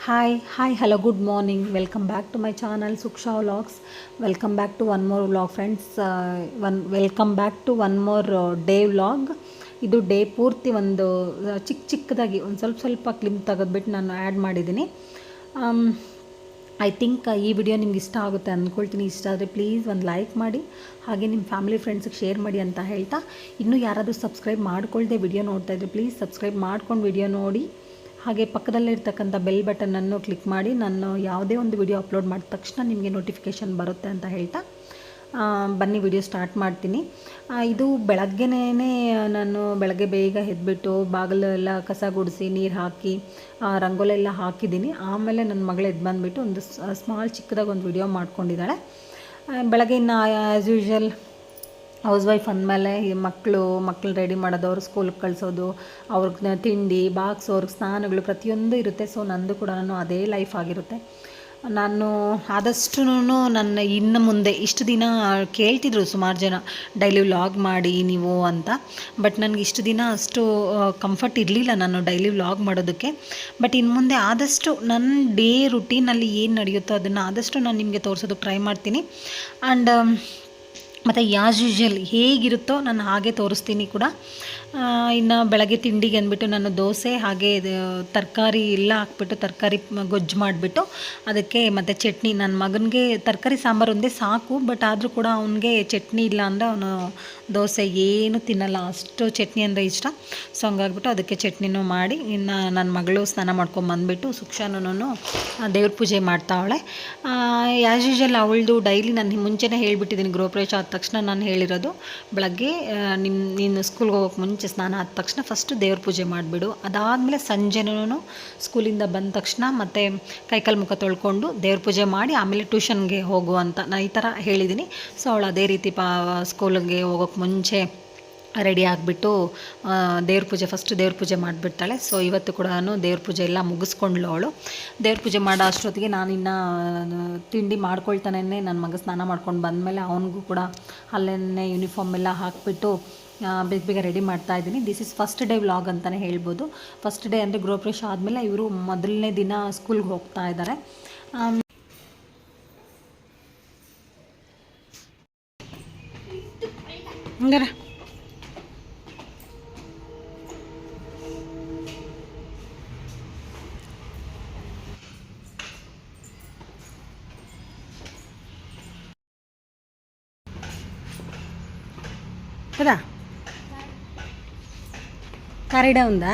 Hi, hello, good morning. Welcome back to my channel Suksha Vlogs. Welcome back to one more vlog, friends. Welcome back to one more day vlog. ಇದು day ಪೂರ್ತಿ ಒಂದು ಚಿಕ್ಕದಾಗಿ ಒಂದು ಸ್ವಲ್ಪ clip ತೆಗೆದುಬಿಟ್ಟು ನಾನು add ಮಾಡಿದ್ದೀನಿ. I think ಈ ವಿಡಿಯೋ ನಿಮ್ಗೆ ಇಷ್ಟ ಆಗುತ್ತೆ ಅಂದ್ಕೊಳ್ತೀನಿ. ಇಷ್ಟ ಆದರೆ ಪ್ಲೀಸ್ ಒಂದು ಲೈಕ್ ಮಾಡಿ, ಹಾಗೆ ನಿಮ್ಮ ಫ್ಯಾಮಿಲಿ ಫ್ರೆಂಡ್ಸಿಗೆ ಶೇರ್ ಮಾಡಿ ಅಂತ ಹೇಳ್ತಾ, ಇನ್ನೂ ಯಾರಾದರೂ ಸಬ್ಸ್ಕ್ರೈಬ್ ಮಾಡ್ಕೊಳ್ದೆ ವಿಡಿಯೋ ನೋಡ್ತಾಯಿದ್ರೆ ಪ್ಲೀಸ್ ಸಬ್ಸ್ಕ್ರೈಬ್ ಮಾಡ್ಕೊಂಡು ವಿಡಿಯೋ ನೋಡಿ. ಹಾಗೆ ಪಕ್ಕದಲ್ಲಿರ್ತಕ್ಕಂಥ ಬೆಲ್ ಬಟನನ್ನು ಕ್ಲಿಕ್ ಮಾಡಿ, ನಾನು ಯಾವುದೇ ಒಂದು ವಿಡಿಯೋ ಅಪ್ಲೋಡ್ ಮಾಡಿದ ತಕ್ಷಣ ನಿಮಗೆ ನೋಟಿಫಿಕೇಷನ್ ಬರುತ್ತೆ ಅಂತ ಹೇಳ್ತಾ ಬನ್ನಿ ವಿಡಿಯೋ ಸ್ಟಾರ್ಟ್ ಮಾಡ್ತೀನಿ. ಇದು ಬೆಳಗ್ಗೆನೇ ನಾನು ಬೆಳಗ್ಗೆ ಬೇಗ ಎದ್ಬಿಟ್ಟು ಬಾಗಿಲೆಲ್ಲ ಕಸ ಗುಡಿಸಿ ನೀರು ಹಾಕಿ ರಂಗೋಲಿ ಎಲ್ಲ ಹಾಕಿದ್ದೀನಿ. ಆಮೇಲೆ ನನ್ನ ಮಗಳು ಎದ್ದು ಬಂದುಬಿಟ್ಟು ಒಂದು ಸ್ಮಾಲ್ ಚಿಕ್ಕದಾಗಿ ಒಂದು ವಿಡಿಯೋ ಮಾಡ್ಕೊಂಡಿದ್ದಾಳೆ. ಬೆಳಗ್ಗೆ ಇನ್ನು ಆ್ಯಸ್ ಯೂಶ್ವಲ್ ಹೌಸ್ ವೈಫ್ ಅಂದಮೇಲೆ ಈ ಮಕ್ಕಳು ರೆಡಿ ಮಾಡೋದು, ಅವ್ರು ಸ್ಕೂಲ್ಗೆ ಕಳಿಸೋದು, ಅವ್ರಿಗೆ ತಿಂಡಿ ಬಾಕ್ಸು, ಅವ್ರಿಗೆ ಸ್ನಾನಗಳು ಪ್ರತಿಯೊಂದು ಇರುತ್ತೆ. ಸೊ ನಂದು ಕೂಡ ಅದೇ ಲೈಫ್ ಆಗಿರುತ್ತೆ. ನಾನು ಆದಷ್ಟು ನನ್ನ ಇನ್ನು ಮುಂದೆ ಇಷ್ಟು ದಿನ ಕೇಳ್ತಿದ್ರು ಸುಮಾರು ಜನ ಡೈಲಿ ವ್ಲಾಗ್ ಮಾಡಿ ನೀವು ಅಂತ. ಬಟ್ ನನಗೆ ಇಷ್ಟು ದಿನ ಅಷ್ಟು ಕಂಫರ್ಟ್ ಇರಲಿಲ್ಲ ನಾನು ಡೈಲಿ ವ್ಲಾಗ್ ಮಾಡೋದಕ್ಕೆ. ಬಟ್ ಇನ್ನು ಮುಂದೆ ಆದಷ್ಟು ನನ್ನ ಡೇ ರುಟೀನಲ್ಲಿ ಏನು ನಡೆಯುತ್ತೋ ಅದನ್ನು ಆದಷ್ಟು ನಾನು ನಿಮಗೆ ತೋರಿಸೋದಕ್ಕೆ ಟ್ರೈ ಮಾಡ್ತೀನಿ. ಆ್ಯಂಡ್ ಮತ್ತು ಆ್ಯಸ್ ಯೂಶ್ವಲ್ ಹೇಗಿರುತ್ತೋ ನಾನು ಹಾಗೆ ತೋರಿಸ್ತೀನಿ ಕೂಡ. ಇನ್ನು ಬೆಳಗ್ಗೆ ತಿಂಡಿಗೆ ಅಂದ್ಬಿಟ್ಟು ನಾನು ದೋಸೆ ಹಾಗೆ ತರಕಾರಿ ಎಲ್ಲ ಹಾಕ್ಬಿಟ್ಟು ತರಕಾರಿ ಗೊಜ್ಜು ಮಾಡಿಬಿಟ್ಟು ಅದಕ್ಕೆ ಮತ್ತು ಚಟ್ನಿ. ನನ್ನ ಮಗನಿಗೆ ತರಕಾರಿ ಸಾಂಬಾರು ಒಂದೇ ಸಾಕು, ಬಟ್ ಆದರೂ ಕೂಡ ಅವನಿಗೆ ಚಟ್ನಿ ಇಲ್ಲ ಅಂದರೆ ಅವನು ದೋಸೆ ಏನು ತಿನ್ನಲ್ಲ, ಅಷ್ಟು ಚಟ್ನಿ ಅಂದರೆ ಇಷ್ಟ. ಸೊ ಹಂಗಾಗ್ಬಿಟ್ಟು ಅದಕ್ಕೆ ಚಟ್ನಿನೂ ಮಾಡಿ, ಇನ್ನು ನನ್ನ ಮಗಳು ಸ್ನಾನ ಮಾಡ್ಕೊಂಬಂದ್ಬಿಟ್ಟು ಸುಕ್ಷಾನೂ ದೇವ್ರ ಪೂಜೆ ಮಾಡ್ತಾವಳೆ. ಆ್ಯಸ್ ಯೂಶ್ವಲ್ ಅವಳದು ಡೈಲಿ ನಾನು ಮುಂಚೆನೇ ಹೇಳಿಬಿಟ್ಟಿದ್ದೀನಿ, ಗೃಹಪ್ರವೇಶ ಆದ ತಕ್ಷಣ ನಾನು ಹೇಳಿರೋದು ಬೆಳಗ್ಗೆ ನೀನು ಸ್ಕೂಲ್ಗೆ ಹೋಗೋಕ್ಕೆ ಮುಂಚೆ ಸ್ನಾನ ಆದ ತಕ್ಷಣ ಫಸ್ಟು ದೇವ್ರ ಪೂಜೆ ಮಾಡಿಬಿಡು, ಅದಾದಮೇಲೆ ಸಂಜೆನೂ ಸ್ಕೂಲಿಂದ ಬಂದ ತಕ್ಷಣ ಮತ್ತು ಕೈಕಾಲು ಮುಖ ತೊಳ್ಕೊಂಡು ದೇವ್ರ ಪೂಜೆ ಮಾಡಿ ಆಮೇಲೆ ಟ್ಯೂಷನ್ಗೆ ಹೋಗು ಅಂತ ನಾನು ಈ ಥರ ಹೇಳಿದ್ದೀನಿ. ಸೊ ಅವಳು ಅದೇ ರೀತಿ ಸ್ಕೂಲಿಗೆ ಹೋಗೋಕ್ಕೆ ಮುಂಚೆ ರೆಡಿ ಆಗಿಬಿಟ್ಟು ಫಸ್ಟು ದೇವ್ರ ಪೂಜೆ ಮಾಡಿಬಿಡ್ತಾಳೆ. ಸೊ ಇವತ್ತು ಕೂಡ ದೇವ್ರ ಪೂಜೆ ಎಲ್ಲ ಮುಗಿಸ್ಕೊಂಡ್ಳು ಅವಳು. ದೇವ್ರ ಪೂಜೆ ಮಾಡೋ ಅಷ್ಟೊತ್ತಿಗೆ ನಾನಿನ್ನು ತಿಂಡಿ ಮಾಡ್ಕೊಳ್ತಾನೆ ನನ್ನ ಮಗ ಸ್ನಾನ ಮಾಡ್ಕೊಂಡು ಬಂದಮೇಲೆ ಅವನಿಗೂ ಕೂಡ ಅಲ್ಲೇನೇ ಯೂನಿಫಾರ್ಮ್ ಎಲ್ಲ ಹಾಕಿಬಿಟ್ಟು ಬೇಗ ರೆಡಿ ಮಾಡ್ತಾಯಿದ್ದೀನಿ. This is first day vlog ಅಂತಲೇ ಹೇಳ್ಬೋದು. ಫಸ್ಟ್ ಡೇ ಅಂದರೆ ಗೃಹಪ್ರವೇಶ ಆದಮೇಲೆ ಇವರು ಮೊದಲನೇ ದಿನ ಸ್ಕೂಲ್ಗೆ ಹೋಗ್ತಾ ಇದ್ದಾರೆ. ಹಂಗಾರ కదా కారిడా ఉందా?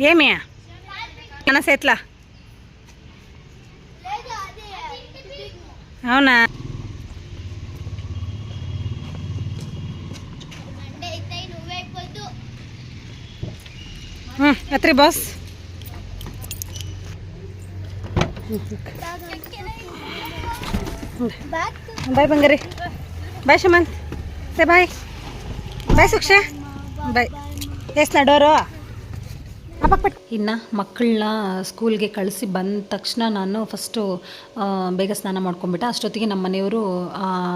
ఏమి మన సేట్లా అవునా? ఎత్రి బాస్ ಬಾಯ್ ಬಂಗಾರಿ, ಬಾಯ್ ಶಮಂತ್, ಸೇ ಬಾಯ್, ಬಾಯ್ ಸುಕ್ಷ, ಬಾಯ್. ಎಸ್ ನಡೋರು ಇನ್ನು ಮಕ್ಕಳನ್ನ ಸ್ಕೂಲ್ಗೆ ಕಳಿಸಿ ಬಂದ ತಕ್ಷಣ ನಾನು ಫಸ್ಟು ಬೇಗ ಸ್ನಾನ ಮಾಡ್ಕೊಂಬಿಟ್ಟೆ. ಅಷ್ಟೊತ್ತಿಗೆ ನಮ್ಮ ಮನೆಯವರು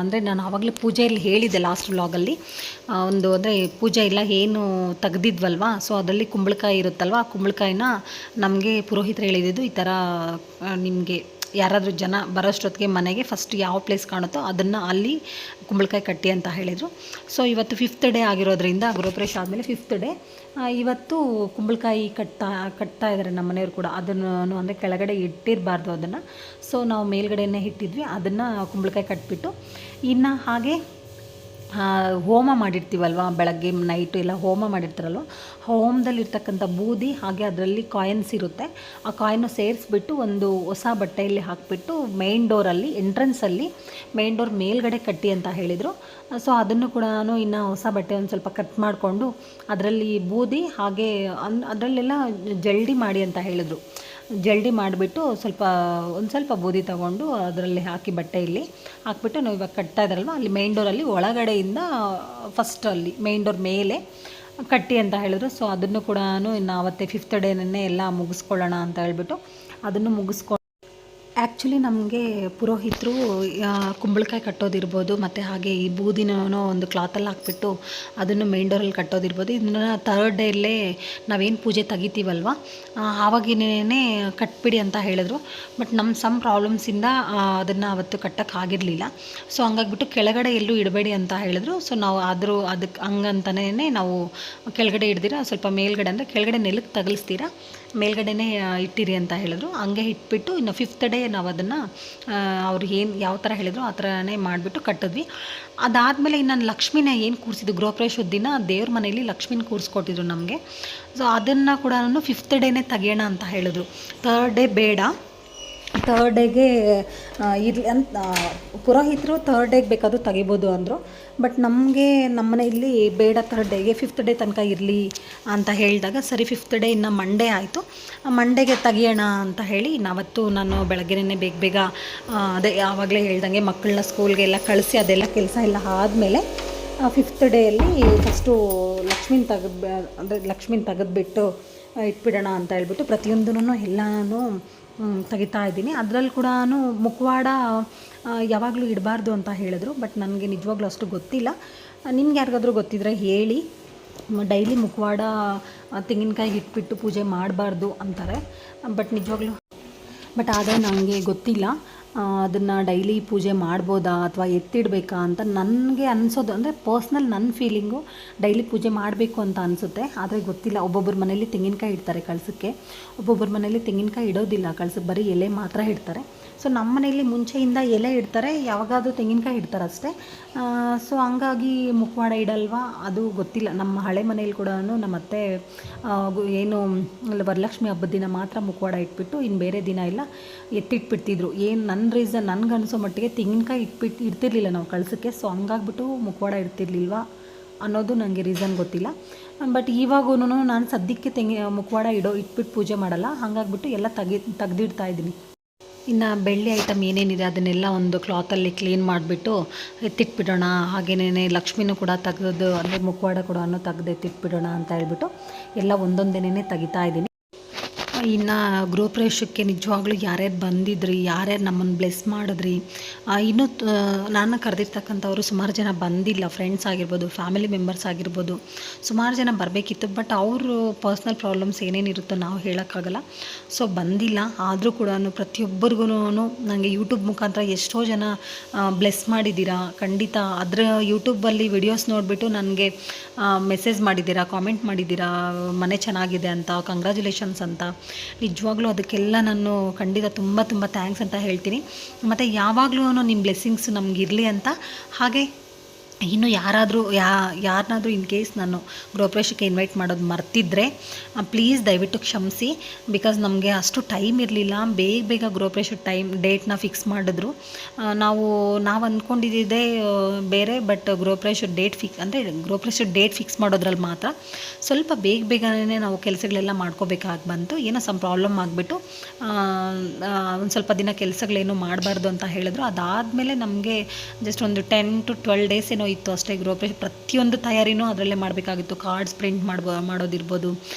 ಅಂದರೆ ನಾನು ಆವಾಗಲೇ ಪೂಜೆಯಲ್ಲಿ ಹೇಳಿದ್ದೆ ಲಾಸ್ಟ್ ವ್ಲಾಗಲ್ಲಿ, ಒಂದು ಅಂದರೆ ಪೂಜೆ ಎಲ್ಲ ಏನು ತೆಗ್ದಿದ್ವಲ್ವ, ಸೊ ಅದರಲ್ಲಿ ಕುಂಬಳಕಾಯಿ ಇರುತ್ತಲ್ವ, ಆ ಕುಂಬಳಕಾಯಿನ ನಮಗೆ ಪುರೋಹಿತರು ಹೇಳಿದ್ದು ಈ ಥರ ನಿಮಗೆ ಯಾರಾದರೂ ಜನ ಬರೋಷ್ಟೊತ್ತಿಗೆ ಮನೆಗೆ ಫಸ್ಟ್ ಯಾವ ಪ್ಲೇಸ್ ಕಾಣುತ್ತೋ ಅದನ್ನು ಅಲ್ಲಿ ಕುಂಬಳಕಾಯಿ ಕಟ್ಟಿ ಅಂತ ಹೇಳಿದರು. ಸೊ ಇವತ್ತು 5th ಡೇ ಆಗಿರೋದ್ರಿಂದ ಗೃಹಪ್ರವೇಶ ಆದಮೇಲೆ 5th ಡೇ ಇವತ್ತು ಕುಂಬಳಕಾಯಿ ಕಟ್ತಾ ಇದ್ದಾರೆ ನಮ್ಮ ಮನೆಯವರು ಕೂಡ. ಅದನ್ನು ಅಂದರೆ ಕೆಳಗಡೆ ಇಟ್ಟಿರಬಾರ್ದು ಅದನ್ನು, ಸೊ ನಾವು ಮೇಲ್ಗಡೆನೇ ಇಟ್ಟಿದ್ವಿ. ಅದನ್ನು ಕುಂಬಳಕಾಯಿ ಕಟ್ಬಿಟ್ಟು ಇನ್ನು ಹಾಗೆ ಹೋಮ ಮಾಡಿರ್ತೀವಲ್ವ, ಬೆಳಗ್ಗೆ ನೈಟು ಎಲ್ಲ ಹೋಮ ಮಾಡಿರ್ತಾರಲ್ವ, ಹೋಮದಲ್ಲಿರ್ತಕ್ಕಂಥ ಬೂದಿ ಹಾಗೆ ಅದರಲ್ಲಿ ಕಾಯಿನ್ಸ್ ಇರುತ್ತೆ, ಆ ಕಾಯಿನ್ನು ಸೇರಿಸ್ಬಿಟ್ಟು ಒಂದು ಹೊಸ ಬಟ್ಟೆಯಲ್ಲಿ ಹಾಕಿಬಿಟ್ಟು ಮೇನ್ ಡೋರಲ್ಲಿ ಎಂಟ್ರೆನ್ಸಲ್ಲಿ ಮೇನ್ ಡೋರ್ ಮೇಲ್ಗಡೆ ಕಟ್ಟಿ ಅಂತ ಹೇಳಿದರು. ಸೊ ಅದನ್ನು ಕೂಡ ನಾನು ಇನ್ನು ಹೊಸ ಬಟ್ಟೆ ಒಂದು ಸ್ವಲ್ಪ ಕಟ್ ಮಾಡಿಕೊಂಡು ಅದರಲ್ಲಿ ಬೂದಿ ಹಾಗೆ ಅದರಲ್ಲೆಲ್ಲ ಜಲ್ಡಿ ಮಾಡಿ ಅಂತ ಹೇಳಿದರು. ಜಲ್ಡಿ ಮಾಡಿಬಿಟ್ಟು ಒಂದು ಸ್ವಲ್ಪ ಬೂದಿ ತೊಗೊಂಡು ಅದರಲ್ಲಿ ಹಾಕಿ ಬಟ್ಟೆಯಲ್ಲಿ ಹಾಕಿಬಿಟ್ಟು ನಾವು ಇವಾಗ ಕಟ್ತಾ ಇದ್ದಾರಲ್ವ ಅಲ್ಲಿ ಮೇನ್ ಡೋರಲ್ಲಿ ಒಳಗಡೆಯಿಂದ ಫಸ್ಟ್ ಅಲ್ಲಿ ಮೇನ್ ಡೋರ್ ಮೇಲೆ ಕಟ್ಟಿ ಅಂತ ಹೇಳಿದ್ರು. ಸೊ ಅದನ್ನು ಕೂಡ ಇನ್ನು ಅವತ್ತೇ 5th ಡೇನೇ ಎಲ್ಲ ಮುಗಿಸ್ಕೊಳ್ಳೋಣ ಅಂತ ಹೇಳ್ಬಿಟ್ಟು ಅದನ್ನು ಆ್ಯಕ್ಚುಲಿ ನಮಗೆ ಪುರೋಹಿತರು ಕುಂಬಳಕಾಯಿ ಕಟ್ಟೋದಿರ್ಬೋದು, ಮತ್ತು ಹಾಗೆ ಈ ಬೂದಿನೂ ಒಂದು ಕ್ಲಾತಲ್ಲಿ ಹಾಕ್ಬಿಟ್ಟು ಅದನ್ನು ಮೇನ್ ಡೋರಲ್ಲಿ ಕಟ್ಟೋದಿರ್ಬೋದು. ಇದನ್ನು 3rd ಡೇಯಲ್ಲೇ ನಾವೇನು ಪೂಜೆ ತೆಗಿತೀವಲ್ವ ಆವಾಗಿನೇ ಕಟ್ಬಿಡಿ ಅಂತ ಹೇಳಿದ್ರು. ಬಟ್ ನಮ್ಮ ಸಮ್ ಪ್ರಾಬ್ಲಮ್ಸಿಂದ ಅದನ್ನು ಅವತ್ತು ಕಟ್ಟೋಕ್ಕಾಗಿರಲಿಲ್ಲ. ಸೊ ಹಂಗಾಗ್ಬಿಟ್ಟು ಕೆಳಗಡೆ ಎಲ್ಲೂ ಇಡಬೇಡಿ ಅಂತ ಹೇಳಿದ್ರು. ಸೊ ನಾವು ಅದಕ್ಕೆ ಹಂಗಂತಲೇ ನಾವು ಕೆಳಗಡೆ ಇಡ್ದಿರ ಸ್ವಲ್ಪ ಮೇಲ್ಗಡೆ ಅಂದರೆ ಕೆಳಗಡೆ ನೆಲಕ್ಕೆ ತಗಲಿಸ್ತೀರ ಮೇಲ್ಗಡೆನೇ ಇಟ್ಟಿರಿ ಅಂತ ಹೇಳಿದ್ರು. ಹಂಗೆ ಇಟ್ಬಿಟ್ಟು ಇನ್ನು 5th ಡೇ ನಾವು ಅದನ್ನು ಅವ್ರು ಯಾವ ಥರ ಹೇಳಿದ್ರು ಆ ಥರನೇ ಮಾಡಿಬಿಟ್ಟು ಕಟ್ಟಿದ್ವಿ. ಅದಾದಮೇಲೆ ಇನ್ನು ಲಕ್ಷ್ಮಿನ ಏನು ಕೂರಿಸಿದ್ದು ಗೃಹಪ್ರವೇಶದ ದಿನ ದೇವ್ರ ಮನೆಯಲ್ಲಿ ಲಕ್ಷ್ಮಿನ ಕೂರಿಸ್ಕೊಟ್ಟಿದ್ರು ನಮಗೆ. ಸೊ ಅದನ್ನು ಕೂಡ 5th ಡೇನೇ ತೆಗಿಯೋಣ ಅಂತ ಹೇಳಿದ್ರು. 3rd ಡೇ ಬೇಡ, 3rd ಡೇಗೆ ಇರಲಿ ಅಂತ ಪುರೋಹಿತರು 3rd ಡೇಗೆ ಬೇಕಾದರೂ ತೆಗಿಬೋದು ಅಂದರು. ಬಟ್ ನಮಗೆ ನಮ್ಮ ಮನೆಯಲ್ಲಿ ಬೇಡ 3rd ಡೇಗೆ 5th ಡೇ ತನಕ ಇರಲಿ ಅಂತ ಹೇಳಿದಾಗ ಸರಿ 5th ಡೇ ಇನ್ನು ಮಂಡೇ ಆಯಿತು. ಮಂಡೇಗೆ ತೆಗಿಯೋಣ ಅಂತ ಹೇಳಿ ನಾವತ್ತು ನಾನು ಬೆಳಗ್ಗೆನೇ ಬೇಗ ಅದೇ ಆವಾಗಲೇ ಹೇಳ್ದಂಗೆ ಮಕ್ಕಳನ್ನ ಸ್ಕೂಲ್ಗೆಲ್ಲ ಕಳಿಸಿ ಅದೆಲ್ಲ ಕೆಲಸ ಎಲ್ಲ ಆದಮೇಲೆ 5th ಡೇಯಲ್ಲಿ ಫಸ್ಟು ಲಕ್ಷ್ಮಿನ ತೆಗೆದ್ಬಿಟ್ಟು ಇಟ್ಬಿಡೋಣ ಅಂತ ಹೇಳ್ಬಿಟ್ಟು ಪ್ರತಿಯೊಂದೂ ಎಲ್ಲನೂ ತೆಗಿತಾ ಇದ್ದೀನಿ. ಅದರಲ್ಲಿ ಕೂಡ ಮುಖವಾಡ ಯಾವಾಗಲೂ ಇಡಬಾರ್ದು ಅಂತ ಹೇಳಿದ್ರು. ಬಟ್ ನನಗೆ ನಿಜವಾಗ್ಲೂ ಅಷ್ಟು ಗೊತ್ತಿಲ್ಲ. ನಿಮ್ಗೆ ಯಾರಿಗಾದ್ರೂ ಗೊತ್ತಿದ್ರೆ ಹೇಳಿ. ಡೈಲಿ ಮುಖವಾಡ ತೆಂಗಿನಕಾಯಿಗೆ ಇಟ್ಬಿಟ್ಟು ಪೂಜೆ ಮಾಡಬಾರ್ದು ಅಂತಾರೆ. ಬಟ್ ಆದರೆ ನನಗೆ ಗೊತ್ತಿಲ್ಲ ಅದನ್ನು ಡೈಲಿ ಪೂಜೆ ಮಾಡ್ಬೋದಾ ಅಥವಾ ಎತ್ತಿಡಬೇಕಾ ಅಂತ. ನನಗೆ ಅನಿಸೋದು ಅಂದರೆ ಪರ್ಸ್ನಲ್ ನನ್ನ ಫೀಲಿಂಗು ಡೈಲಿ ಪೂಜೆ ಮಾಡಬೇಕು ಅಂತ ಅನಿಸುತ್ತೆ. ಆದರೆ ಗೊತ್ತಿಲ್ಲ. ಒಬ್ಬೊಬ್ಬರ ಮನೇಲಿ ತೆಂಗಿನಕಾಯಿ ಇಡ್ತಾರೆ ಕಳಸಕ್ಕೆ, ಒಬ್ಬೊಬ್ಬರ ಮನೇಲಿ ತೆಂಗಿನಕಾಯಿ ಇಡೋದಿಲ್ಲ ಕಳಸಕ್ಕೆ, ಬರೀ ಎಲೆ ಮಾತ್ರ ಇಡ್ತಾರೆ. ಸೊ ನಮ್ಮ ಮನೆಯಲ್ಲಿ ಮುಂಚೆಯಿಂದ ಎಲೆ ಇಡ್ತಾರೆ, ಯಾವಾಗಾದರೂ ತೆಂಗಿನಕಾಯಿ ಇಡ್ತಾರೆ ಅಷ್ಟೇ. ಸೊ ಹಂಗಾಗಿ ಮುಖವಾಡ ಇಡಲ್ವಾ ಅದು ಗೊತ್ತಿಲ್ಲ. ನಮ್ಮ ಹಳೆ ಮನೇಲಿ ಕೂಡ ನಮ್ಮ ಅತ್ತೆ ಏನು ವರಲಕ್ಷ್ಮಿ ಹಬ್ಬದ ದಿನ ಮಾತ್ರ ಮುಖವಾಡ ಇಟ್ಬಿಟ್ಟು ಇನ್ನು ಬೇರೆ ದಿನ ಎಲ್ಲ ಎತ್ತಿಟ್ಬಿಡ್ತಿದ್ರು. ಏನು ನನ್ನ ರೀಸನ್ ನನಗನ್ಸೋ ಮಟ್ಟಿಗೆ ತೆಂಗಿನಕಾಯಿ ಇಡ್ತಿರ್ಲಿಲ್ಲ ನಾವು ಕಳಸಕ್ಕೆ. ಸೊ ಹಂಗಾಗ್ಬಿಟ್ಟು ಮುಖವಾಡ ಇಡ್ತಿರ್ಲಿಲ್ವಾ ಅನ್ನೋದು ನನಗೆ ರೀಸನ್ ಗೊತ್ತಿಲ್ಲ. ಬಟ್ ಇವಾಗೂ ನಾನು ಸದ್ಯಕ್ಕೆ ಮುಖವಾಡ ಇಟ್ಬಿಟ್ಟು ಪೂಜೆ ಮಾಡಲ್ಲ. ಹಾಗಾಗ್ಬಿಟ್ಟು ಎಲ್ಲ ತೆಗ್ದಿಡ್ತಾ ಇದ್ದೀನಿ. ಇನ್ನು ಬೆಳ್ಳಿ ಐಟಮ್ ಏನೇನಿದೆ ಅದನ್ನೆಲ್ಲ ಒಂದು ಕ್ಲಾತಲ್ಲಿ ಕ್ಲೀನ್ ಮಾಡಿಬಿಟ್ಟು ಎತ್ತಿಟ್ಬಿಡೋಣ. ಹಾಗೇನೇ ಲಕ್ಷ್ಮಿನೂ ಕೂಡ ತೆಗೆದು ಅಂದರೆ ಮುಖವಾಡ ಕೂಡ ತೆಗೆದೆತ್ತಿಟ್ಬಿಡೋಣ ಅಂತ ಹೇಳ್ಬಿಟ್ಟು ಎಲ್ಲ ಒಂದೊಂದೇನೇ ತೆಗಿತಾ ಇದ್ದೀನಿ. ಇನ್ನು ಗೃಹಪ್ರವೇಶಕ್ಕೆ ನಿಜವಾಗ್ಲೂ ಯಾರ್ಯಾರು ಬಂದಿದ್ರಿ, ಯಾರ್ಯಾರು ನಮ್ಮನ್ನು ಬ್ಲೆಸ್ ಮಾಡಿದ್ರಿ. ಇನ್ನೂ ನಾನು ಕರೆದಿರ್ತಕ್ಕಂಥವ್ರು ಸುಮಾರು ಜನ ಬಂದಿಲ್ಲ. ಫ್ರೆಂಡ್ಸ್ ಆಗಿರ್ಬೋದು, ಫ್ಯಾಮಿಲಿ ಮೆಂಬರ್ಸ್ ಆಗಿರ್ಬೋದು, ಸುಮಾರು ಜನ ಬರಬೇಕಿತ್ತು. ಬಟ್ ಅವರು ಪರ್ಸ್ನಲ್ ಪ್ರಾಬ್ಲಮ್ಸ್ ಏನೇನಿರುತ್ತೋ ನಾವು ಹೇಳೋಕ್ಕಾಗಲ್ಲ. ಸೊ ಬಂದಿಲ್ಲ. ಆದರೂ ಕೂಡ ಪ್ರತಿಯೊಬ್ಬರಿಗೂ ನನಗೆ ಯೂಟ್ಯೂಬ್ ಮುಖಾಂತರ ಎಷ್ಟೋ ಜನ ಬ್ಲೆಸ್ ಮಾಡಿದ್ದೀರಾ. ಖಂಡಿತ ಅದರ ಯೂಟ್ಯೂಬಲ್ಲಿ ವಿಡಿಯೋಸ್ ನೋಡಿಬಿಟ್ಟು ನನಗೆ ಮೆಸೇಜ್ ಮಾಡಿದ್ದೀರಾ, ಕಾಮೆಂಟ್ ಮಾಡಿದ್ದೀರಾ, ಮನೆ ಚೆನ್ನಾಗಿದೆ ಅಂತ, ಕಂಗ್ರ್ಯಾಚುಲೇಷನ್ಸ್ ಅಂತ. ನಿಜವಾಗ್ಲೂ ಅದಕ್ಕೆಲ್ಲ ನಾನು ಖಂಡಿತ ತುಂಬ ಥ್ಯಾಂಕ್ಸ್ ಅಂತ ಹೇಳ್ತೀನಿ. ಮತ್ತು ಯಾವಾಗಲೂ ನಿಮ್ಮ ಬ್ಲೆಸ್ಸಿಂಗ್ಸ್ ನಮಗಿರಲಿ ಅಂತ. ಹಾಗೆ ಇನ್ನು ಯಾರನ್ನಾದರೂ ಇನ್ ಕೇಸ್ ನಾನು ಗೃಹಪ್ರವೇಶಕ್ಕೆ ಇನ್ವೈಟ್ ಮಾಡೋದು ಮರ್ತಿದ್ರೆ ಪ್ಲೀಸ್ ದಯವಿಟ್ಟು ಕ್ಷಮಿಸಿ. ಬಿಕಾಸ್ ನಮಗೆ ಅಷ್ಟು ಟೈಮ್ ಇರಲಿಲ್ಲ. ಬೇಗ ಗೃಹಪ್ರವೇಶಕ್ಕೆ ಡೇಟ್ನ ಫಿಕ್ಸ್ ಮಾಡಿದ್ರು. ನಾವು ಅಂದ್ಕೊಂಡಿದ್ದೆ ಬೇರೆ. ಬಟ್ ಗೃಹಪ್ರವೇಶದ ಡೇಟ್ ಫಿಕ್ಸ್ ಮಾಡೋದ್ರಲ್ಲಿ ಮಾತ್ರ ಸ್ವಲ್ಪ ಬೇಗನೆ ನಾವು ಕೆಲಸಗಳೆಲ್ಲ ಮಾಡ್ಕೋಬೇಕಾಗಿ ಬಂತು. ಏನೋ ಸಮ್ ಪ್ರಾಬ್ಲಮ್ ಆಗಿಬಿಟ್ಟು ಒಂದು ಸ್ವಲ್ಪ ದಿನ ಕೆಲಸಗಳೇನು ಮಾಡಬಾರ್ದು ಅಂತ ಹೇಳಿದ್ರು. ಅದಾದಮೇಲೆ ನಮಗೆ ಜಸ್ಟ್ ಒಂದು 10 to 12 ಡೇಸ್ ಏನೋ ಇತ್ತು ಅಷ್ಟೇ ಗೃಹಪ್ರವೇಶ. ಪ್ರತಿಯೊಂದು ತಯಾರಿನೂ ಅದರಲ್ಲೇ ಮಾಡಬೇಕಾಗಿತ್ತು. ಕಾರ್ಡ್ಸ್ ಪ್ರಿಂಟ್ ಮಾಡೋದಿರ್ಬೋದು,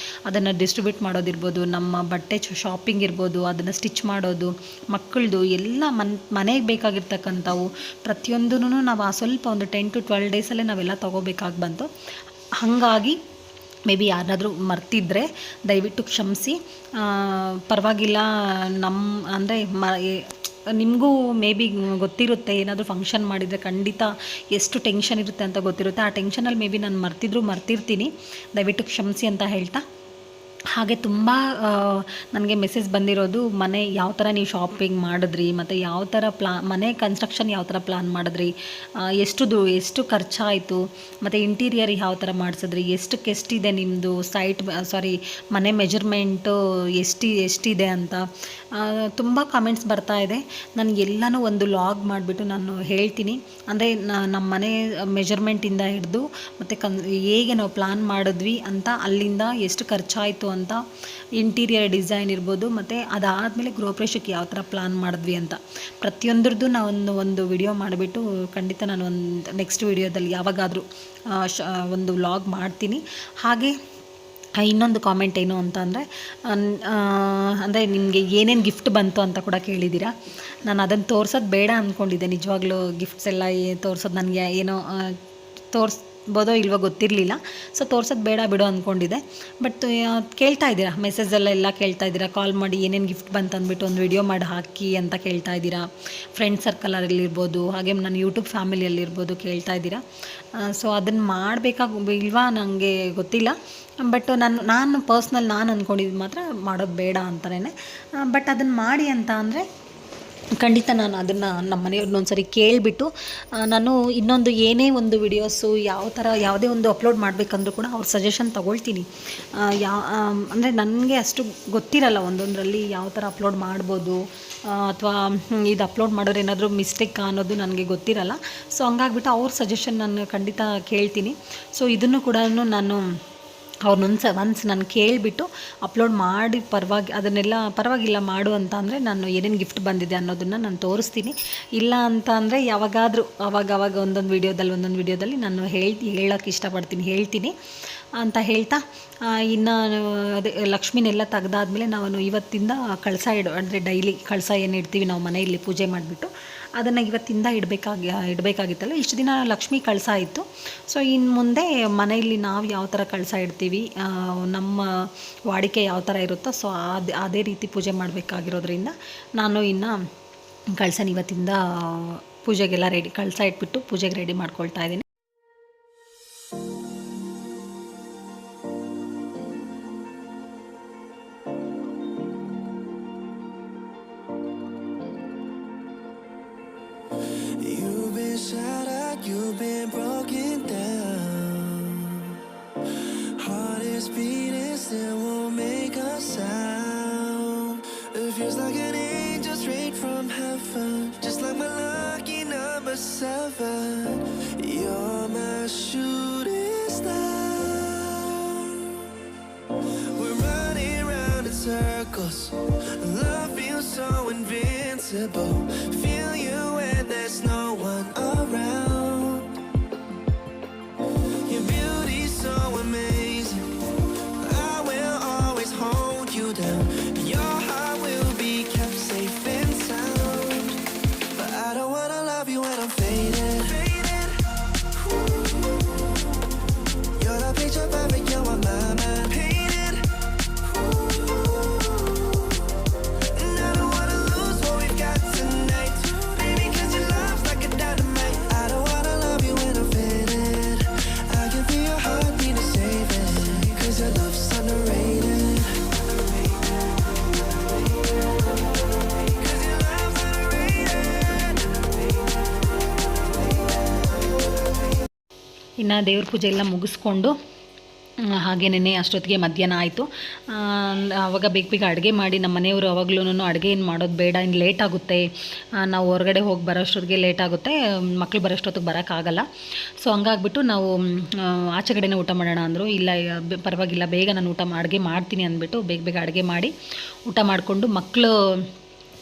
ಅದನ್ನು ಡಿಸ್ಟ್ರಿಬ್ಯೂಟ್ ಮಾಡೋದಿರ್ಬೋದು, ನಮ್ಮ ಬಟ್ಟೆ ಶಾಪಿಂಗ್ ಇರ್ಬೋದು, ಅದನ್ನು ಸ್ಟಿಚ್ ಮಾಡೋದು, ಮಕ್ಕಳದು ಎಲ್ಲ ಮನೆಗೆ ಬೇಕಾಗಿರ್ತಕ್ಕಂಥವು ಪ್ರತಿಯೊಂದೂ ನಾವು ಸ್ವಲ್ಪ ಒಂದು 10 to 12 ಡೇಸಲ್ಲೇ ನಾವೆಲ್ಲ ತೊಗೋಬೇಕಾಗಿ ಬಂತು. ಹಾಗಾಗಿ ಮೇ ಬಿ ಯಾರನ್ನಾದರೂ ಮರ್ತಿದ್ರೆ ದಯವಿಟ್ಟು ಕ್ಷಮಿಸಿ. ಪರವಾಗಿಲ್ಲ. ಅಂದರೆ ನಿಮಗೂ ಮೇ ಬಿ ಗೊತ್ತಿರುತ್ತೆ, ಏನಾದರೂ ಫಂಕ್ಷನ್ ಮಾಡಿದರೆ ಖಂಡಿತ ಎಷ್ಟು ಟೆನ್ಷನ್ ಇರುತ್ತೆ ಅಂತ ಗೊತ್ತಿರುತ್ತೆ. ಆ ಟೆನ್ಷನಲ್ಲಿ ಮೇ ಬಿ ನಾನು ಮರ್ತಿರ್ತೀನಿ. ದಯವಿಟ್ಟು ಕ್ಷಮಿಸಿ ಅಂತ ಹೇಳ್ತಾ, ಹಾಗೆ ತುಂಬ ನನಗೆ ಮೆಸೇಜ್ ಬಂದಿರೋದು ಮನೆ ಯಾವ ಥರ ನೀವು ಶಾಪಿಂಗ್ ಮಾಡಿದ್ರಿ, ಮತ್ತು ಯಾವ ಥರ ಮನೆ ಕನ್ಸ್ಟ್ರಕ್ಷನ್ ಯಾವ ಥರ ಪ್ಲಾನ್ ಮಾಡಿದ್ರಿ, ಎಷ್ಟು ಖರ್ಚಾಯಿತು, ಮತ್ತು ಇಂಟೀರಿಯರ್ ಯಾವ ಥರ ಮಾಡಿಸಿದ್ರಿ, ಎಷ್ಟಿದೆ ನಿಮ್ಮದು ಮನೆ ಮೆಜರ್ಮೆಂಟು ಎಷ್ಟಿದೆ ಅಂತ ತುಂಬ ಕಮೆಂಟ್ಸ್ ಬರ್ತಾ ಇದೆ. ನಾನು ಎಲ್ಲನೂ ಒಂದು ಲಾಗ್ ಮಾಡಿಬಿಟ್ಟು ನಾನು ಹೇಳ್ತೀನಿ. ಅಂದರೆ ನಮ್ಮ ಮನೆ ಮೆಜರ್ಮೆಂಟಿಂದ ಹಿಡಿದು ಮತ್ತು ಹೇಗೆ ನಾವು ಪ್ಲಾನ್ ಮಾಡಿದ್ವಿ ಅಂತ, ಅಲ್ಲಿಂದ ಎಷ್ಟು ಖರ್ಚಾಯಿತು ಅಂತ ಇಂಟೀರಿಯರ್ ಡಿಸೈನ್ ಇರ್ಬೋದು, ಮತ್ತು ಅದಾದಮೇಲೆ ಗೃಹಪ್ರವೇಶಕ್ಕೆ ಯಾವ ಥರ ಪ್ಲಾನ್ ಮಾಡಿದ್ವಿ ಅಂತ ಪ್ರತಿಯೊಂದ್ರದ್ದು ನಾನು ಒಂದು ವಿಡಿಯೋ ಮಾಡಿಬಿಟ್ಟು ಖಂಡಿತ ನಾನು ಒಂದು ನೆಕ್ಸ್ಟ್ ವಿಡಿಯೋದಲ್ಲಿ ಯಾವಾಗಾದರೂ ಒಂದು ವ್ಲಾಗ್ ಮಾಡ್ತೀನಿ. ಹಾಗೆ ಇನ್ನೊಂದು ಕಾಮೆಂಟ್ ಏನು ಅಂತ ಅಂದರೆ ನಿಮಗೆ ಏನೇನು ಗಿಫ್ಟ್ ಬಂತು ಅಂತ ಕೂಡ ಕೇಳಿದ್ದೀರಾ. ನಾನು ಅದನ್ನು ತೋರ್ಸೋದು ಬೇಡ ಅಂದ್ಕೊಂಡಿದ್ದೆ. ನಿಜವಾಗ್ಲೂ ಗಿಫ್ಟ್ಸ್ ಎಲ್ಲ ತೋರ್ಸೋದು ನನಗೆ ಏನೋ ತೋರಿಸ್ಬೋದೋ ಇಲ್ವೋ ಗೊತ್ತಿರಲಿಲ್ಲ. ಸೊ ತೋರ್ಸೋದು ಬೇಡ ಬಿಡೋ ಅಂದ್ಕೊಂಡಿದ್ದೆ. ಬಟ್ ಕೇಳ್ತಾ ಇದ್ದೀರಾ, ಮೆಸೇಜಲ್ಲೆಲ್ಲ ಕೇಳ್ತಾ ಇದ್ದೀರಾ, ಕಾಲ್ ಮಾಡಿ ಏನೇನು ಗಿಫ್ಟ್ ಬಂತು ಅಂದ್ಬಿಟ್ಟು ಒಂದು ವಿಡಿಯೋ ಮಾಡಿ ಹಾಕಿ ಅಂತ ಕೇಳ್ತಾ ಇದ್ದೀರಾ. ಫ್ರೆಂಡ್ ಸರ್ಕಲಲ್ಲಿರ್ಬೋದು, ಹಾಗೆ ನನ್ನ ಯೂಟ್ಯೂಬ್ ಫ್ಯಾಮಿಲಿಯಲ್ಲಿರ್ಬೋದು ಕೇಳ್ತಾ ಇದ್ದೀರಾ. ಸೊ ಅದನ್ನು ಇಲ್ವಾ ನನಗೆ ಗೊತ್ತಿಲ್ಲ. ಬಟ್ ನಾನು ಪರ್ಸ್ನಲ್ ನಾನು ಅಂದ್ಕೊಂಡಿದ್ದು ಮಾತ್ರ ಮಾಡೋದು ಬೇಡ ಅಂತಲೇ. ಬಟ್ ಅದನ್ನು ಮಾಡಿ ಅಂತ ಅಂದರೆ ಖಂಡಿತ ನಾನು ಅದನ್ನು ನಮ್ಮ ಮನೆಯವ್ರನ್ನ ಒಂದ್ಸರಿ ಕೇಳಿಬಿಟ್ಟು ನಾನು ಇನ್ನೊಂದು ಏನೇ ಒಂದು ವಿಡಿಯೋಸು ಯಾವ ಥರ ಯಾವುದೇ ಒಂದು ಅಪ್ಲೋಡ್ ಮಾಡಬೇಕಂದ್ರೂ ಕೂಡ ಅವ್ರ ಸಜೆಷನ್ ತೊಗೊಳ್ತೀನಿ. ಅಂದರೆ ನನಗೆ ಅಷ್ಟು ಗೊತ್ತಿರಲ್ಲ ಒಂದೊಂದರಲ್ಲಿ ಯಾವ ಥರ ಅಪ್ಲೋಡ್ ಮಾಡ್ಬೋದು, ಅಥವಾ ಇದು ಅಪ್ಲೋಡ್ ಮಾಡೋರು ಏನಾದರೂ ಮಿಸ್ಟೇಕ್ ಅನ್ನೋದು ನನಗೆ ಗೊತ್ತಿರಲ್ಲ. ಸೊ ಹಂಗಾಗ್ಬಿಟ್ಟು ಅವ್ರ ಸಜೆಷನ್ ನಾನು ಖಂಡಿತ ಕೇಳ್ತೀನಿ. ಸೊ ಇದನ್ನು ಕೂಡ ನಾನು ಒನ್ಸ್ ನಾನು ಕೇಳಿಬಿಟ್ಟು ಅಪ್ಲೋಡ್ ಮಾಡಿ ಅದನ್ನೆಲ್ಲ ಪರವಾಗಿಲ್ಲ ಮಾಡು ಅಂತ ಅಂದರೆ ನಾನು ಏನೇನು ಗಿಫ್ಟ್ ಬಂದಿದೆ ಅನ್ನೋದನ್ನು ನಾನು ತೋರಿಸ್ತೀನಿ. ಇಲ್ಲ ಅಂತ ಅಂದರೆ ಯಾವಾಗಾದರೂ ಅವಾಗ ಒಂದೊಂದು ವಿಡಿಯೋದಲ್ಲಿ ನಾನು ಹೇಳೋಕ್ಕೆ ಇಷ್ಟಪಡ್ತೀನಿ, ಹೇಳ್ತೀನಿ ಅಂತ ಹೇಳ್ತಾ, ಇನ್ನು ಅದೇ ಲಕ್ಷ್ಮಿನೆಲ್ಲ ತೆಗ್ದಾದ್ಮೇಲೆ ನಾವು ಇವತ್ತಿಂದ ಕಳಸ ಅಂದರೆ ಡೈಲಿ ಕಳಸ ಏನು ಇಡ್ತೀವಿ ನಾವು ಮನೆಯಲ್ಲಿ ಪೂಜೆ ಮಾಡಿಬಿಟ್ಟು ಅದನ್ನು ಇವತ್ತಿಂದ ಇಡಬೇಕಾಗಿತ್ತಲ್ಲ. ಇಷ್ಟು ದಿನ ಲಕ್ಷ್ಮಿ ಕಳಸ ಇತ್ತು. ಸೊ ಇನ್ನು ಮುಂದೆ ಮನೆಯಲ್ಲಿ ನಾವು ಯಾವ ಥರ ಕಳಸ ಇಡ್ತೀವಿ, ನಮ್ಮ ವಾಡಿಕೆ ಯಾವ ಥರ ಇರುತ್ತೋ ಸೊ ಅದೇ ರೀತಿ ಪೂಜೆ ಮಾಡಬೇಕಾಗಿರೋದ್ರಿಂದ ನಾನು ಇನ್ನು ಕಳಸನ ಇವತ್ತಿಂದ ಪೂಜೆಗೆಲ್ಲ ಕಳಸ ಇಟ್ಬಿಟ್ಟು ಪೂಜೆಗೆ ರೆಡಿ ಮಾಡ್ಕೊಳ್ತಾ ಇದ್ದೀನಿ. You've been broken down, heart is beating, still won't make a sound. It feels like an angel straight from heaven, just like my lucky number 7. You're my shooting star. We're running round in circles, love feels so invincible. Feel you when there's no one around. Your beauty's so amazing, I will always hold you down. Your heart will be kept safe and sound. But I don't wanna love you when I'm faded. You're the picture perfect, you're on my mind. Painted. And I don't wanna lose what we've got tonight, baby, 'cause your love's like a dynamite. I don't wanna love you when I'm faded. I can feel your heartbeat to save it, 'cause your love's underrated. 'Cause your love's underrated. ಇನ್ನು ದೇವ್ರ ಪೂಜೆ ಎಲ್ಲ ಮುಗಿಸ್ಕೊಂಡು ಹಾಗೇನೇ ಅಷ್ಟೊತ್ತಿಗೆ ಮಧ್ಯಾಹ್ನ ಆಯಿತು. ಆವಾಗ ಬೇಗ ಅಡುಗೆ ಮಾಡಿ ನಮ್ಮ ಮನೆಯವರು ಅವಾಗ್ಲೂ ಅಡುಗೆ ಏನು ಮಾಡೋದು ಬೇಡ, ಇನ್ನು ಲೇಟ್ ಆಗುತ್ತೆ, ನಾವು ಹೊರಗಡೆ ಹೋಗಿ ಬರೋಷ್ಟೊತ್ತಿಗೆ ಲೇಟ್ ಆಗುತ್ತೆ, ಮಕ್ಕಳು ಬರೋಷ್ಟೊತ್ತಿಗೆ ಬರೋಕ್ಕಾಗಲ್ಲ. ಸೊ ಹಂಗಾಗ್ಬಿಟ್ಟು ನಾವು ಆಚೆ ಕಡೆನೇ ಊಟ ಮಾಡೋಣ ಅಂದರು. ಇಲ್ಲ ಪರವಾಗಿಲ್ಲ, ಬೇಗ ನಾನು ಅಡುಗೆ ಮಾಡ್ತೀನಿ ಅಂದ್ಬಿಟ್ಟು ಬೇಗ ಅಡುಗೆ ಮಾಡಿ ಊಟ ಮಾಡಿಕೊಂಡು ಮಕ್ಕಳು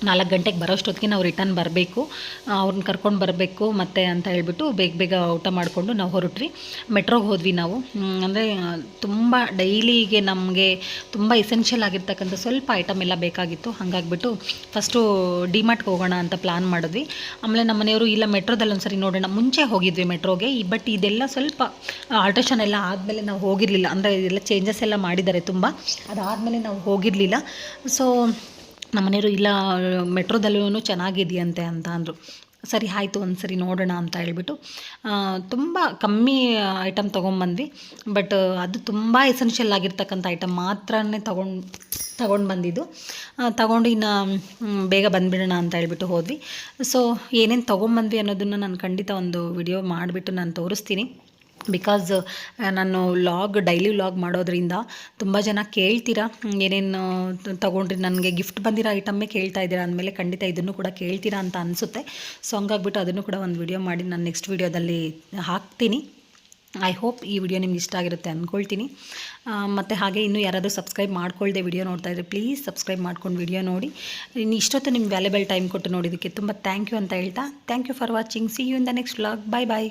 4 ಗಂಟೆಗೆ ಬರೋಷ್ಟೊತ್ತಿಗೆ ನಾವು ರಿಟರ್ನ್ ಬರಬೇಕು, ಅವ್ರನ್ನ ಕರ್ಕೊಂಡು ಬರಬೇಕು ಮತ್ತು ಅಂತ ಹೇಳ್ಬಿಟ್ಟು ಬೇಗ ಊಟ ಮಾಡಿಕೊಂಡು ನಾವು ಹೊರಟ್ವಿ. ಮೆಟ್ರೋಗೆ ಹೋದ್ವಿ ನಾವು. ಅಂದರೆ ತುಂಬ ಡೈಲಿಗೆ ನಮಗೆ ತುಂಬ ಎಸೆನ್ಷಿಯಲ್ ಆಗಿರ್ತಕ್ಕಂಥ ಸ್ವಲ್ಪ ಐಟಮ್ ಎಲ್ಲ ಬೇಕಾಗಿತ್ತು. ಹಾಗಾಗ್ಬಿಟ್ಟು ಫಸ್ಟು ಡಿಮಾರ್ಟ್ಗೆ ಹೋಗೋಣ ಅಂತ ಪ್ಲ್ಯಾನ್ ಮಾಡಿದ್ವಿ. ಆಮೇಲೆ ನಮ್ಮ ಮನೆಯವರು ಇಲ್ಲ ಮೆಟ್ರೋದಲ್ಲಿ ಒಂದು ಸರಿ ನೋಡೋಣ, ಮುಂಚೆ ಹೋಗಿದ್ವಿ ಮೆಟ್ರೋಗೆ, ಬಟ್ ಇದೆಲ್ಲ ಸ್ವಲ್ಪ ಆಲ್ಟ್ರೇಷನ್ ಎಲ್ಲ ಆದಮೇಲೆ ನಾವು ಹೋಗಿರಲಿಲ್ಲ. ಅಂದರೆ ಇದೆಲ್ಲ ಚೇಂಜಸ್ ಎಲ್ಲ ಮಾಡಿದ್ದಾರೆ ತುಂಬ, ಅದಾದಮೇಲೆ ನಾವು ಹೋಗಿರಲಿಲ್ಲ. ಸೊ ನಮ್ಮ ಮನೆಯವರು ಇಲ್ಲ ಮೆಟ್ರೋದಲ್ಲೂ ಚೆನ್ನಾಗಿದೆಯಂತೆ ಅಂತ ಅಂದರು. ಸರಿ ಆಯಿತು, ಒಂದು ಸರಿ ನೋಡೋಣ ಅಂತ ಹೇಳ್ಬಿಟ್ಟು ತುಂಬ ಕಮ್ಮಿ ಐಟಮ್ ತೊಗೊಂಬಂದ್ವಿ. ಬಟ್ ಅದು ತುಂಬ ಎಸೆನ್ಷಿಯಲ್ ಆಗಿರ್ತಕ್ಕಂಥ ಐಟಮ್ ಮಾತ್ರನೇ ತೊಗೊಂಡು ಬಂದಿದ್ದು. ತೊಗೊಂಡು ಇನ್ನು ಬೇಗ ಬಂದುಬಿಡೋಣ ಅಂತ ಹೇಳ್ಬಿಟ್ಟು ಹೋದ್ವಿ. ಸೊ ಏನೇನು ತೊಗೊಂಬಂದ್ವಿ ಅನ್ನೋದನ್ನು ನಾನು ಖಂಡಿತ ಒಂದು ವಿಡಿಯೋ ಮಾಡಿಬಿಟ್ಟು ನಾನು ತೋರಿಸ್ತೀನಿ. ಬಿಕಾಸ್ ನಾನು ಡೈಲಿ ವ್ಲಾಗ್ ಮಾಡೋದ್ರಿಂದ ತುಂಬ ಜನ ಕೇಳ್ತೀರಾ ಏನೇನು ತೊಗೊಂಡ್ರಿ, ನನಗೆ ಗಿಫ್ಟ್ ಬಂದಿರೋ ಐಟಮ್ಮೇ ಕೇಳ್ತಾ ಇದ್ದೀರಾ ಅಂದಮೇಲೆ ಖಂಡಿತ ಇದನ್ನು ಕೂಡ ಕೇಳ್ತೀರಾ ಅಂತ ಅನಿಸುತ್ತೆ. ಸೊ ಹಂಗಾಗ್ಬಿಟ್ಟು ಅದನ್ನು ಕೂಡ ಒಂದು ವಿಡಿಯೋ ಮಾಡಿ ನಾನು ನೆಕ್ಸ್ಟ್ ವಿಡಿಯೋದಲ್ಲಿ ಹಾಕ್ತೀನಿ. ಐ ಹೋಪ್ ಈ ವಿಡಿಯೋ ನಿಮ್ಗೆ ಇಷ್ಟ ಆಗಿರುತ್ತೆ ಅಂದ್ಕೊಳ್ತೀನಿ. ಮತ್ತು ಹಾಗೆ ಇನ್ನೂ ಯಾರಾದರೂ ಸಬ್ಸ್ಕ್ರೈಬ್ ಮಾಡ್ಕೊಳ್ದೆ ವಿಡಿಯೋ ನೋಡ್ತಾ ಇದ್ದರೆ ಪ್ಲೀಸ್ ಸಬ್ಸ್ಕ್ರೈಬ್ ಮಾಡ್ಕೊಂಡು ವಿಡಿಯೋ ನೋಡಿ. ಇನ್ನು ಇಷ್ಟೊತ್ತು ನಿಮ್ಮ ವ್ಯಾಲ್ಯುಬಲ್ ಟೈಮ್ ಕೊಟ್ಟು ನೋಡಿದ್ದಕ್ಕೆ ತುಂಬ ಥ್ಯಾಂಕ್ ಯು ಅಂತ ಹೇಳ್ತಾ, thank you for watching. See you in the next vlog. Bye bye.